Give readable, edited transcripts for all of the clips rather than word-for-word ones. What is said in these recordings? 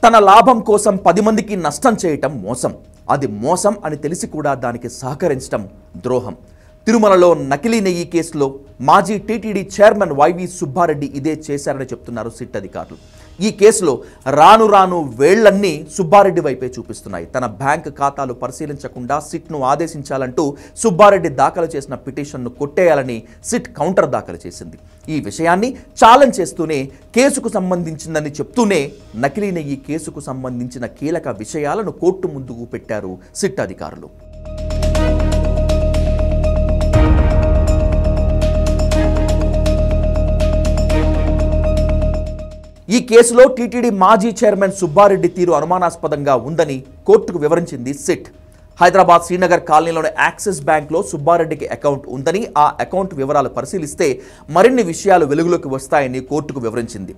తన లాభం కోసం 10 మందికి నష్టం చేయటం మోసం. అది మోసం అని తెలిసి కూడా దానికి సహకరించడం ద్రోహం. తిరుమలలో నకిలీ నెయ్యి కేసులో మాజీ టీటీడీ చైర్మన్ వైవి సుబ్బారెడ్డి ఇదే చేశారని చెప్తున్నారు సిట్ అధికారులు. ఈ కేసులో రాను రాను వేళ్లన్నీ సుబ్బారెడ్డి వైపే చూపిస్తున్నాయి. తన బ్యాంక్ ఖాతాలు పరిశీలించకుండా సిట్ను ఆదేశించాలంటూ సుబ్బారెడ్డి దాఖలు చేసిన పిటిషన్ను కొట్టేయాలని సిట్ కౌంటర్ దాఖలు చేసింది. ఈ విషయాన్ని ఛాలెంజ్ చేస్తూనే కేసుకు సంబంధించిందని చెప్తూనే నకిలీ నెయ్యి కేసుకు సంబంధించిన కీలక విషయాలను కోర్టు ముందుకు పెట్టారు సిట్ అధికారులు. ఈ కేసులో టీటీడీ మాజీ చైర్మన్ సుబ్బారెడ్డి తీరు అనుమానాస్పదంగా ఉందని కోర్టుకు వివరించింది సిట్. హైదరాబాద్ శ్రీనగర్ కాలనీలోని యాక్సిస్ బ్యాంక్లో సుబ్బారెడ్డికి అకౌంట్ ఉందని, ఆ అకౌంట్ వివరాలు పరిశీలిస్తే మరిన్ని విషయాలు వెలుగులోకి వస్తాయని కోర్టుకు వివరించింది.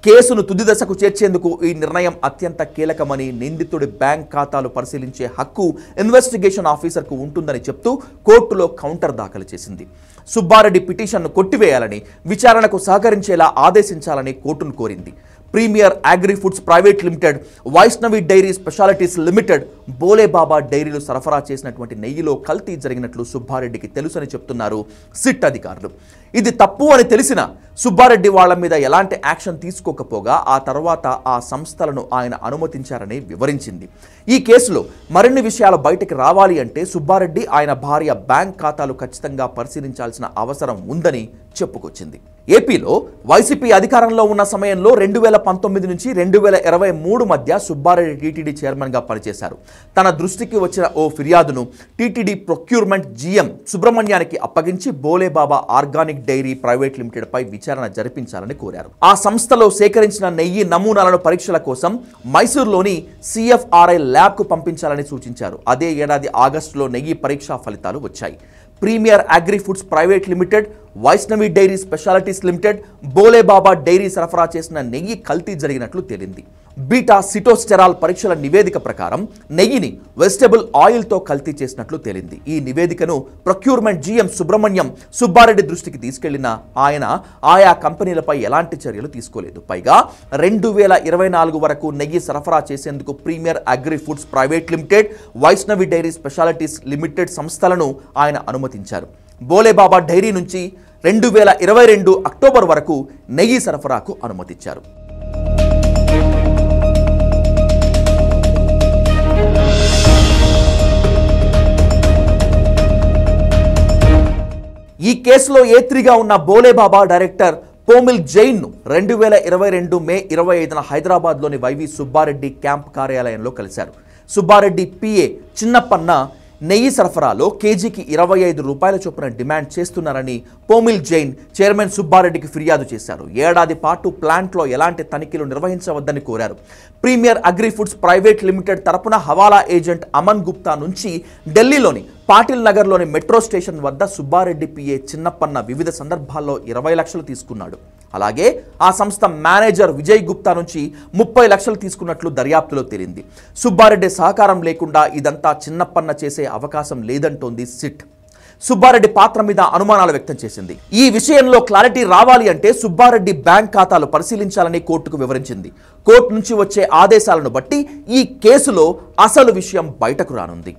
కేసును తుది దశకు చేర్చేందుకు ఈ నిర్ణయం అత్యంత కీలకమని, నిందితుడి బ్యాంక్ ఖాతాలు పరిశీలించే హక్కు ఇన్వెస్టిగేషన్ ఆఫీసర్కు ఉంటుందని చెప్తూ కోర్టులో కౌంటర్ దాఖలు చేసింది. సుబ్బారెడ్డి పిటిషన్ను కొట్టివేయాలని, విచారణకు సహకరించేలా ఆదేశించాలని కోర్టును కోరింది. Premier agri foods private limited, Vaishnavi dairy specialities limited, Bhole Baba డైరీలు సరఫరా చేసినటువంటి నెయ్యిలో కల్తీ జరిగినట్లు సుబ్బారెడ్డికి తెలుసని చెప్తున్నారు సిట్ అధికారులు. ఇది తప్పు అని తెలిసిన సుబ్బారెడ్డి వాళ్ల మీద ఎలాంటి యాక్షన్ తీసుకోకపోగా ఆ తర్వాత ఆ సంస్థలను ఆయన అనుమతించారని వివరించింది. ఈ కేసులో మరిన్ని విషయాలు బయటకు రావాలి అంటే సుబ్బారెడ్డి, ఆయన భార్య బ్యాంక్ ఖాతాలు ఖచ్చితంగా పరిశీలించాల్సిన అవసరం ఉందని చెప్పుకొచ్చింది. ఏపీలో వైసీపీ అధికారంలో ఉన్న సమయంలో 2019 నుంచి 2023 మధ్య సుబ్బారెడ్డి టీటీడీ చైర్మన్గా పనిచేశారు. తన దృష్టికి వచ్చిన ఓ ఫిర్యాదును టీటీడీ ప్రొక్యూర్మెంట్ జీఎం సుబ్రహ్మణ్యానికి అప్పగించి Bhole Baba organic dairy private limited పై విచారణ జరిపించాలని కోరారు. ఆ సంస్థలో సేకరించిన నెయ్యి నమూనాలను పరీక్షల కోసం మైసూరులోని CFRI ల్యాబ్కు పంపించాలని సూచించారు. అదే ఏడాది ఆగస్టులో నెయ్యి పరీక్షా ఫలితాలు వచ్చాయి. Premier agri foods private limited, Vaishnavi dairy specialities limited, Bhole Baba dairy సరఫరా చేసిన నెయ్యి కల్తీ జరిగినట్లు తేలింది. బీటా సిటోస్టెరాల్ పరీక్షల నివేదిక ప్రకారం నెయ్యిని వెజిటబుల్ ఆయిల్తో కల్తీ చేసినట్లు తేలింది. ఈ నివేదికను ప్రొక్యూర్మెంట్ జీఎం సుబ్రహ్మణ్యం సుబ్బారెడ్డి దృష్టికి తీసుకెళ్లిన ఆయన ఆయా కంపెనీలపై ఎలాంటి చర్యలు తీసుకోలేదు. పైగా 2024 వరకు నెయ్యి సరఫరా చేసేందుకు premier agri foods private limited, Vaishnavi dairy specialities limited సంస్థలను ఆయన అనుమతించారు. బోలేబాబా డైరీ నుంచి 2022 అక్టోబర్ వరకు నెయ్యి సరఫరాకు అనుమతించారు. ఈ కేసులో A3గా ఉన్న బోలేబాబా డైరెక్టర్ పోమిల్ జైన్ను 2022 మే 25న హైదరాబాద్లోని వైవి సుబ్బారెడ్డి క్యాంప్ కార్యాలయంలో కలిశారు. సుబ్బారెడ్డి PA చిన్నప్పన్న నెయ్యి సరఫరాలో కేజీకి 25 రూపాయల చొప్పున డిమాండ్ చేస్తున్నారని పోమిల్ జైన్ చైర్మన్ సుబ్బారెడ్డికి ఫిర్యాదు చేశారు. ఏడాది పాటు ప్లాంట్లో ఎలాంటి తనిఖీలు నిర్వహించవద్దని కోరారు. Premier agri foods private limited తరపున హవాలా ఏజెంట్ అమన్ గుప్తా నుంచి ఢిల్లీలోని పాటిల్ నగర్లోని మెట్రో స్టేషన్ వద్ద సుబ్బారెడ్డి PA చిన్నప్పన్న వివిధ సందర్భాల్లో 20 లక్షలు తీసుకున్నాడు. అలాగే ఆ సంస్థ మేనేజర్ విజయ్ గుప్తా నుంచి 30 లక్షలు తీసుకున్నట్లు దర్యాప్తులో తేలింది. సుబ్బారెడ్డి సహకారం లేకుండా ఇదంతా చిన్నప్పన్న చేసే అవకాశం లేదంటోంది సిట్. సుబ్బారెడ్డి పాత్ర మీద అనుమానాలు వ్యక్తం చేసింది. ఈ విషయంలో క్లారిటీ రావాలి అంటే సుబ్బారెడ్డి బ్యాంక్ ఖాతాలు పరిశీలించాలని కోర్టుకు వివరించింది. కోర్టు నుంచి వచ్చే ఆదేశాలను బట్టి ఈ కేసులో అసలు విషయం బయటకు రానుంది.